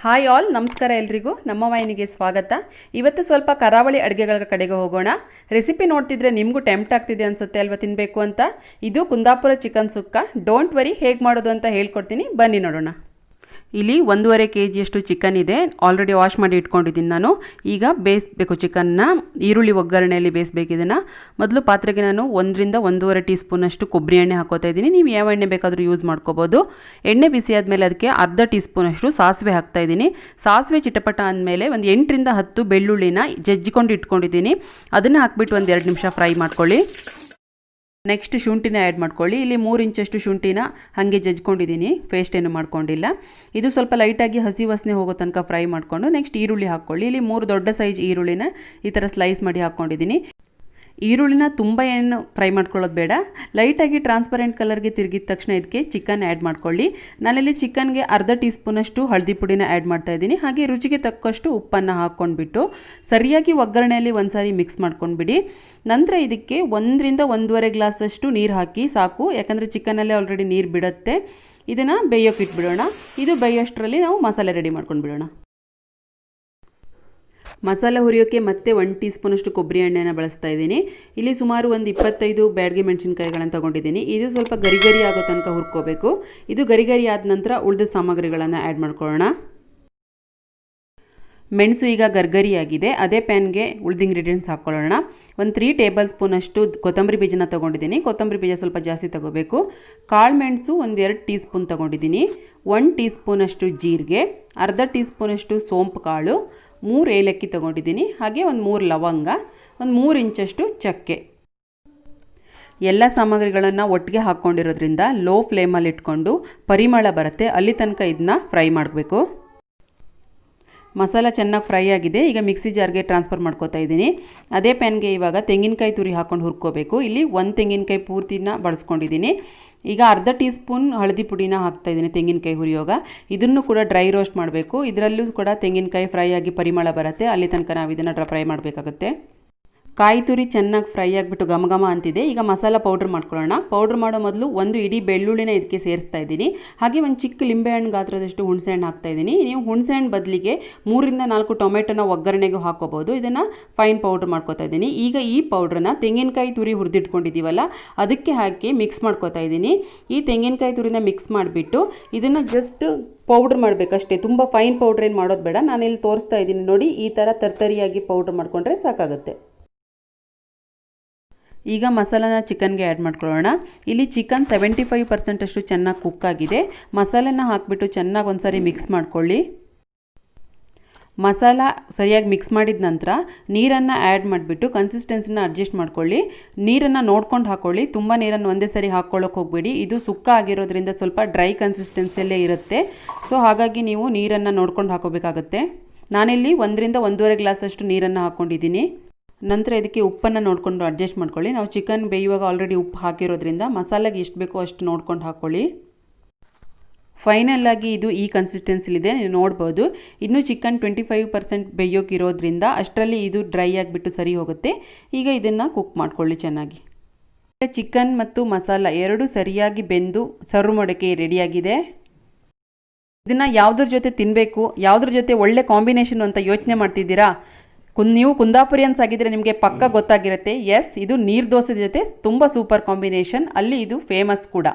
Hi all, ನಮಸ್ಕಾರ ಎಲ್ರಿಗೂ ನಮ್ಮ ವಾಹಿನಿಗೆ ಸ್ವಾಗತ. ಇವತ್ತು ಸ್ವಲ್ಪ ಕರಾವಳಿ ಅಡುಗೆಗಳ ಕಡೆಗೆ ಹೋಗೋಣ. ರೆಸಿಪಿ ನೋಡ್ತಿದ್ರೆ ನಿಮಗೂ ಟೆಂಪ್ಟ್ ಆಗ್ತಿದೆ ಅನ್ಸುತ್ತೆ ಅಲ್ವಾ ತಿನ್ನಬೇಕು ಅಂತ. ಇದು Kundapura chicken sukka. Don't worry, ಹೇಗೆ ಮಾಡೋದು ಅಂತ ಹೇಳ್ಕೊಡ್ತೀನಿ, ಬನ್ನಿ ನೋಡೋಣ. ಇಲ್ಲಿ 1.5 kg ಚಿಕನ್ ಇದೆ. ಆಲ್ರೆಡಿ ವಾಶ್ ಮಾಡಿ ಇಟ್ಕೊಂಡಿದ್ದೀನಿ ನಾನು. ಈಗ ಬೇಯಿಸಬೇಕು ಚಿಕನ್ನ. ಈರುಳ್ಳಿ ಒಗ್ಗರಣೆಯಲ್ಲಿ ಬೇಯಿಸಬೇಕು ಇದನ್ನು. ಮೊದಲು ಪಾತ್ರೆಗೆ ನಾನು 1 ರಿಂದ 1.5 ಟೀ ಸ್ಪೂನಷ್ಟು ಕೊಬ್ಬರಿ ಎಣ್ಣೆ ಹಾಕೋತಾ ಇದ್ದೀನಿ. ನೀವು ಯಾವ ಎಣ್ಣೆ ಬೇಕಾದರೂ ಯೂಸ್ ಮಾಡ್ಕೋಬೋದು. ಎಣ್ಣೆ ಬಿಸಿ ಆದಮೇಲೆ ಅದಕ್ಕೆ ಅರ್ಧ ಟೀ ಸ್ಪೂನಷ್ಟು ಸಾಸಿವೆ ಹಾಕ್ತಾ ಇದ್ದೀನಿ. ಸಾಸಿವೆ ಚಿಟಪಟ ಅಂದಮೇಲೆ ಒಂದು 8 ರಿಂದ 10 ಬೆಳ್ಳುಳ್ಳಿನ ಜಜ್ಜಿಕೊಂಡು ಇಟ್ಕೊಂಡಿದ್ದೀನಿ. ಅದನ್ನು ಹಾಕ್ಬಿಟ್ಟು ಒಂದು 2 ನಿಮಿಷ ಫ್ರೈ ಮಾಡ್ಕೊಳ್ಳಿ. ನೆಕ್ಸ್ಟ್ ಶುಂಠಿನ ಆ್ಯಡ್ ಮಾಡ್ಕೊಳ್ಳಿ. ಇಲ್ಲಿ 3 ಇಂಚಷ್ಟು ಶುಂಠಿನ ಹಾಗೆ ಜಜ್ಕೊಂಡಿದ್ದೀನಿ, ಪೇಸ್ಟ್ ಏನು ಮಾಡ್ಕೊಂಡಿಲ್ಲ. ಇದು ಸ್ವಲ್ಪ ಲೈಟಾಗಿ ಹಸಿ ವಾಸನೆ ಹೋಗೋ ತನಕ ಫ್ರೈ ಮಾಡಿಕೊಂಡು ನೆಕ್ಸ್ಟ್ ಈರುಳ್ಳಿ ಹಾಕ್ಕೊಳ್ಳಿ. ಇಲ್ಲಿ 3 ದೊಡ್ಡ ಸೈಜ್ ಈರುಳ್ಳಿನ ಈ ಥರ ಸ್ಲೈಸ್ ಮಾಡಿ ಹಾಕ್ಕೊಂಡಿದ್ದೀನಿ. ಈರುಳ್ಳಿನ ತುಂಬ ಏನು ಫ್ರೈ ಮಾಡ್ಕೊಳ್ಳೋದು ಬೇಡ. ಲೈಟಾಗಿ ಟ್ರಾನ್ಸ್ಪರೆಂಟ್ ಕಲರ್ಗೆ ತಿರುಗಿದ ತಕ್ಷಣ ಇದಕ್ಕೆ ಚಿಕನ್ ಆ್ಯಡ್ ಮಾಡ್ಕೊಳ್ಳಿ. ನಾನಿಲ್ಲಿ ಚಿಕನ್ಗೆ ಅರ್ಧ ಟೀ ಸ್ಪೂನಷ್ಟು ಹಳದಿ ಪುಡಿನ ಆ್ಯಡ್ ಮಾಡ್ತಾ ಇದ್ದೀನಿ. ಹಾಗೆ ರುಚಿಗೆ ತಕ್ಕಷ್ಟು ಉಪ್ಪನ್ನು ಹಾಕ್ಕೊಂಡ್ಬಿಟ್ಟು ಸರಿಯಾಗಿ ಒಗ್ಗರಣೆಯಲ್ಲಿ ಒಂದ್ಸಾರಿ ಮಿಕ್ಸ್ ಮಾಡ್ಕೊಂಡ್ಬಿಡಿ. ನಂತರ ಇದಕ್ಕೆ 1 ರಿಂದ 1.5 ಗ್ಲಾಸಷ್ಟು ನೀರು ಹಾಕಿ ಸಾಕು, ಯಾಕಂದರೆ ಚಿಕನಲ್ಲೇ ಆಲ್ರೆಡಿ ನೀರು ಬಿಡುತ್ತೆ. ಇದನ್ನು ಬೇಯೋಕೆ ಇಟ್ಬಿಡೋಣ. ಇದು ಬೇಯೋಷ್ಟರಲ್ಲಿ ನಾವು ಮಸಾಲೆ ರೆಡಿ ಮಾಡ್ಕೊಂಡು ಬಿಡೋಣ. ಮಸಾಲೆ ಹುರಿಯೋಕ್ಕೆ ಮತ್ತೆ 1 ಟೀ ಸ್ಪೂನಷ್ಟು ಕೊಬ್ಬರಿ ಎಣ್ಣೆನ ಬಳಸ್ತಾ ಇದ್ದೀನಿ. ಇಲ್ಲಿ ಸುಮಾರು ಒಂದು 25 ಬ್ಯಾಡಗಿ ಮೆಣಸಿನ್ಕಾಯಿಗಳನ್ನು ತೊಗೊಂಡಿದ್ದೀನಿ. ಇದು ಸ್ವಲ್ಪ ಗರಿ ಗರಿ ಆಗೋ ತನಕ ಹುರ್ಕೋಬೇಕು. ಇದು ಗರಿ ಗರಿ ಆದ ನಂತರ ಉಳಿದ ಸಾಮಗ್ರಿಗಳನ್ನು ಆ್ಯಡ್ ಮಾಡ್ಕೊಳ್ಳೋಣ. ಮೆಣಸು ಈಗ ಗರ್ಗರಿಯಾಗಿದೆ. ಅದೇ ಪ್ಯಾನ್ಗೆ ಉಳಿದ ಇಂಗ್ರೀಡಿಯೆಂಟ್ಸ್ ಹಾಕ್ಕೊಳ್ಳೋಣ. ಒಂದು 3 ಟೇಬಲ್ ಸ್ಪೂನಷ್ಟು ಕೊತ್ತಂಬರಿ ಬೀಜನ ತೊಗೊಂಡಿದ್ದೀನಿ. ಕೊತ್ತಂಬರಿ ಬೀಜ ಸ್ವಲ್ಪ ಜಾಸ್ತಿ ತೊಗೋಬೇಕು. ಕಾಳು ಮೆಣಸು ಒಂದು 2 ಟೀ ಸ್ಪೂನ್ ತೊಗೊಂಡಿದ್ದೀನಿ. 1 ಟೀ ಸ್ಪೂನಷ್ಟು ಜೀರಿಗೆ, ಅರ್ಧ ಟೀ ಸ್ಪೂನಷ್ಟು ಸೋಂಪು ಕಾಳು, 3 ಏಲಕ್ಕಿ ತೊಗೊಂಡಿದ್ದೀನಿ. ಹಾಗೆ ಒಂದು 3 ಲವಂಗ, ಒಂದು 3 ಇಂಚಷ್ಟು ಚಕ್ಕೆ. ಎಲ್ಲ ಸಾಮಗ್ರಿಗಳನ್ನು ಒಟ್ಟಿಗೆ ಹಾಕ್ಕೊಂಡಿರೋದ್ರಿಂದ ಲೋ ಫ್ಲೇಮಲ್ಲಿ ಇಟ್ಕೊಂಡು ಪರಿಮಳ ಬರುತ್ತೆ ಅಲ್ಲಿ ತನಕ ಇದನ್ನ ಫ್ರೈ ಮಾಡಬೇಕು. ಮಸಾಲ ಚೆನ್ನಾಗಿ ಫ್ರೈ ಆಗಿದೆ. ಈಗ ಮಿಕ್ಸಿ ಜಾರ್ಗೆ ಟ್ರಾನ್ಸ್ಫರ್ ಮಾಡ್ಕೋತಾ ಇದ್ದೀನಿ. ಅದೇ ಪ್ಯಾನ್ಗೆ ಇವಾಗ ತೆಂಗಿನಕಾಯಿ ತುರಿ ಹಾಕ್ಕೊಂಡು ಹುರ್ಕೋಬೇಕು. ಇಲ್ಲಿ 1 ತೆಂಗಿನಕಾಯಿ ಪೂರ್ತಿನ ಬಳಸ್ಕೊಂಡಿದ್ದೀನಿ. ಈಗ ಅರ್ಧ ಟೀ ಸ್ಪೂನ್ ಹಳದಿ ಪುಡಿನ ಹಾಕ್ತಾಯಿದ್ದೀನಿ ತೆಂಗಿನಕಾಯಿ ಹುರಿಯೋಗ. ಇದನ್ನು ಕೂಡ ಡ್ರೈ ರೋಸ್ಟ್ ಮಾಡಬೇಕು. ಇದರಲ್ಲೂ ಕೂಡ ತೆಂಗಿನಕಾಯಿ ಫ್ರೈ ಆಗಿ ಪರಿಮಳ ಬರುತ್ತೆ ಅಲ್ಲಿ ತನಕ ನಾವು ಇದನ್ನು ಫ್ರೈ ಮಾಡಬೇಕಾಗುತ್ತೆ. ಕಾಯಿ ತುರಿ ಚೆನ್ನಾಗಿ ಫ್ರೈ ಆಗಿಬಿಟ್ಟು ಘಮ ಅಂತಿದೆ. ಈಗ ಮಸಾಲ ಪೌಡ್ರ್ ಮಾಡ್ಕೊಳ್ಳೋಣ. ಪೌಡ್ರ್ ಮಾಡೋ ಮೊದಲು 1 ಇಡೀ ಬೆಳ್ಳುಳ್ಳಿನ ಇದಕ್ಕೆ ಸೇರಿಸ್ತಾ ಇದ್ದೀನಿ. ಹಾಗೆ ಒಂದು ಚಿಕ್ಕ ಲಿಂಬೆಹಣ್ಣು ಗಾತ್ರದಷ್ಟು ಹುಣಸೆಹಣ್ಣು ಹಾಕ್ತಾ ಇದ್ದೀನಿ. ನೀವು ಹುಣಸೆಹಣ್ಣು ಬದಲಿಗೆ 3 ರಿಂದ 4 ಟೊಮೆಟೊನ ಒಗ್ಗರಣೆಗೂ ಹಾಕೋಬೋದು. ಇದನ್ನು ಫೈನ್ ಪೌಡ್ರ್ ಮಾಡ್ಕೋತಾ ಇದ್ದೀನಿ. ಈಗ ಈ ಪೌಡ್ರನ್ನ ತೆಂಗಿನಕಾಯಿ ತುರಿ ಹುರಿದಿಟ್ಕೊಂಡಿದ್ದೀವಲ್ಲ ಅದಕ್ಕೆ ಹಾಕಿ ಮಿಕ್ಸ್ ಮಾಡ್ಕೋತಾ ಇದ್ದೀನಿ. ಈ ತೆಂಗಿನಕಾಯಿ ತುರಿನ ಮಿಕ್ಸ್ ಮಾಡಿಬಿಟ್ಟು ಇದನ್ನು ಜಸ್ಟ್ ಪೌಡ್ರ್ ಮಾಡಬೇಕಷ್ಟೇ. ತುಂಬ ಫೈನ್ ಪೌಡ್ರ್ ಏನು ಮಾಡೋದು ಬೇಡ. ನಾನಿಲ್ಲಿ ತೋರಿಸ್ತಾ ಇದ್ದೀನಿ ನೋಡಿ, ಈ ಥರ ತರ್ತರಿಯಾಗಿ ಪೌಡ್ರ್ ಮಾಡಿಕೊಂಡ್ರೆ ಸಾಕಾಗುತ್ತೆ. ಈಗ ಮಸಾಲಾನ ಚಿಕನ್ಗೆ ಆ್ಯಡ್ ಮಾಡ್ಕೊಳ್ಳೋಣ. ಇಲ್ಲಿ ಚಿಕನ್ 75% ಅಷ್ಟು ಚೆನ್ನಾಗಿ ಕುಕ್ ಆಗಿದೆ. ಮಸಾಲೆನ ಹಾಕಿಬಿಟ್ಟು ಚೆನ್ನಾಗಿ ಒಂದ್ಸರಿ ಮಿಕ್ಸ್ ಮಾಡ್ಕೊಳ್ಳಿ. ಮಸಾಲ ಸರಿಯಾಗಿ ಮಿಕ್ಸ್ ಮಾಡಿದ ನಂತರ ನೀರನ್ನು ಆ್ಯಡ್ ಮಾಡಿಬಿಟ್ಟು ಕನ್ಸಿಸ್ಟೆನ್ಸಿನ ಅಡ್ಜಸ್ಟ್ ಮಾಡ್ಕೊಳ್ಳಿ. ನೀರನ್ನು ನೋಡ್ಕೊಂಡು ಹಾಕ್ಕೊಳ್ಳಿ. ತುಂಬ ನೀರನ್ನು ಒಂದೇ ಸರಿ ಹಾಕ್ಕೊಳ್ಳೋಕೆ ಹೋಗಬೇಡಿ. ಇದು ಸುಕ್ಕ ಆಗಿರೋದ್ರಿಂದ ಸ್ವಲ್ಪ ಡ್ರೈ ಕನ್ಸಿಸ್ಟೆನ್ಸಿಯಲ್ಲೇ ಇರುತ್ತೆ. ಸೊ ಹಾಗಾಗಿ ನೀವು ನೀರನ್ನು ನೋಡ್ಕೊಂಡು ಹಾಕೋಬೇಕಾಗತ್ತೆ. ನಾನಿಲ್ಲಿ 1 ರಿಂದ 1.5 ಗ್ಲಾಸಷ್ಟು ನೀರನ್ನು ಹಾಕ್ಕೊಂಡಿದ್ದೀನಿ. ನಂತರ ಇದಕ್ಕೆ ಉಪ್ಪನ್ನು ನೋಡಿಕೊಂಡು ಅಡ್ಜಸ್ಟ್ ಮಾಡ್ಕೊಳ್ಳಿ. ನಾವು ಚಿಕನ್ ಬೇಯುವಾಗ ಆಲ್ರೆಡಿ ಉಪ್ಪು ಹಾಕಿರೋದ್ರಿಂದ ಮಸಾಲೆಗೆ ಎಷ್ಟು ಬೇಕೋ ಅಷ್ಟು ನೋಡ್ಕೊಂಡು ಹಾಕ್ಕೊಳ್ಳಿ. ಫೈನಲ್ ಆಗಿ ಇದು ಈ ಕನ್ಸಿಸ್ಟೆನ್ಸಿಲಿದೆ, ನೀವು ನೋಡ್ಬೋದು. ಇನ್ನೂ ಚಿಕನ್ 25% ಬೇಯೋಕಿರೋದ್ರಿಂದ ಅಷ್ಟರಲ್ಲಿ ಇದು ಡ್ರೈ ಆಗಿಬಿಟ್ಟು ಸರಿ ಹೋಗುತ್ತೆ. ಈಗ ಇದನ್ನು ಕುಕ್ ಮಾಡ್ಕೊಳ್ಳಿ ಚೆನ್ನಾಗಿ. ಚಿಕನ್ ಮತ್ತು ಮಸಾಲ ಎರಡೂ ಸರಿಯಾಗಿ ಬೆಂದು ಸರ್ವ್ ಮಾಡೋಕ್ಕೆ ರೆಡಿಯಾಗಿದೆ. ಇದನ್ನು ಯಾವುದ್ರ ಜೊತೆ ತಿನ್ನಬೇಕು, ಯಾವುದ್ರ ಜೊತೆ ಒಳ್ಳೆ ಕಾಂಬಿನೇಷನ್ ಅಂತ ಯೋಚನೆ ಮಾಡ್ತಿದ್ದೀರಾ? ನೀವು ಕುಂದಾಪುರಿಯನ್ಸ್ ಆಗಿದ್ದರೆ ನಿಮಗೆ ಪಕ್ಕ ಗೊತ್ತಾಗಿರುತ್ತೆ. ಎಸ್, ಇದು ನೀರು ದೋಸೆ ಜೊತೆ ತುಂಬ ಸೂಪರ್ ಕಾಂಬಿನೇಷನ್. ಅಲ್ಲಿ ಇದು ಫೇಮಸ್ ಕೂಡ.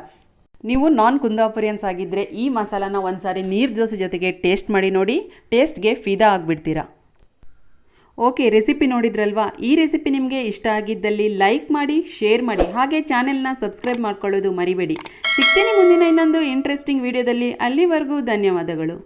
ನೀವು ನಾನ್ ಕುಂದಾಪುರಿಯನ್ಸ್ ಆಗಿದ್ದರೆ ಈ ಮಸಾಲಾನ ಒಂದ್ಸಾರಿ ನೀರು ದೋಸೆ ಜೊತೆಗೆ ಟೇಸ್ಟ್ ಮಾಡಿ ನೋಡಿ. ಟೇಸ್ಟ್ಗೆ ಫಿದಾ ಆಗಿಬಿಡ್ತೀರಾ. ಓಕೆ, ರೆಸಿಪಿ ನೋಡಿದ್ರಲ್ವಾ? ಈ ರೆಸಿಪಿ ನಿಮಗೆ ಇಷ್ಟ ಆಗಿದ್ದಲ್ಲಿ ಲೈಕ್ ಮಾಡಿ, ಶೇರ್ ಮಾಡಿ, ಹಾಗೆ ಚಾನೆಲ್ನ ಸಬ್ಸ್ಕ್ರೈಬ್ ಮಾಡ್ಕೊಳ್ಳೋದು ಮರಿಬೇಡಿ. ಸಿಗ್ತೀನಿ ಮುಂದಿನ ಇನ್ನೊಂದು ಇಂಟ್ರೆಸ್ಟಿಂಗ್ ವಿಡಿಯೋದಲ್ಲಿ. ಅಲ್ಲಿವರೆಗೂ ಧನ್ಯವಾದಗಳು.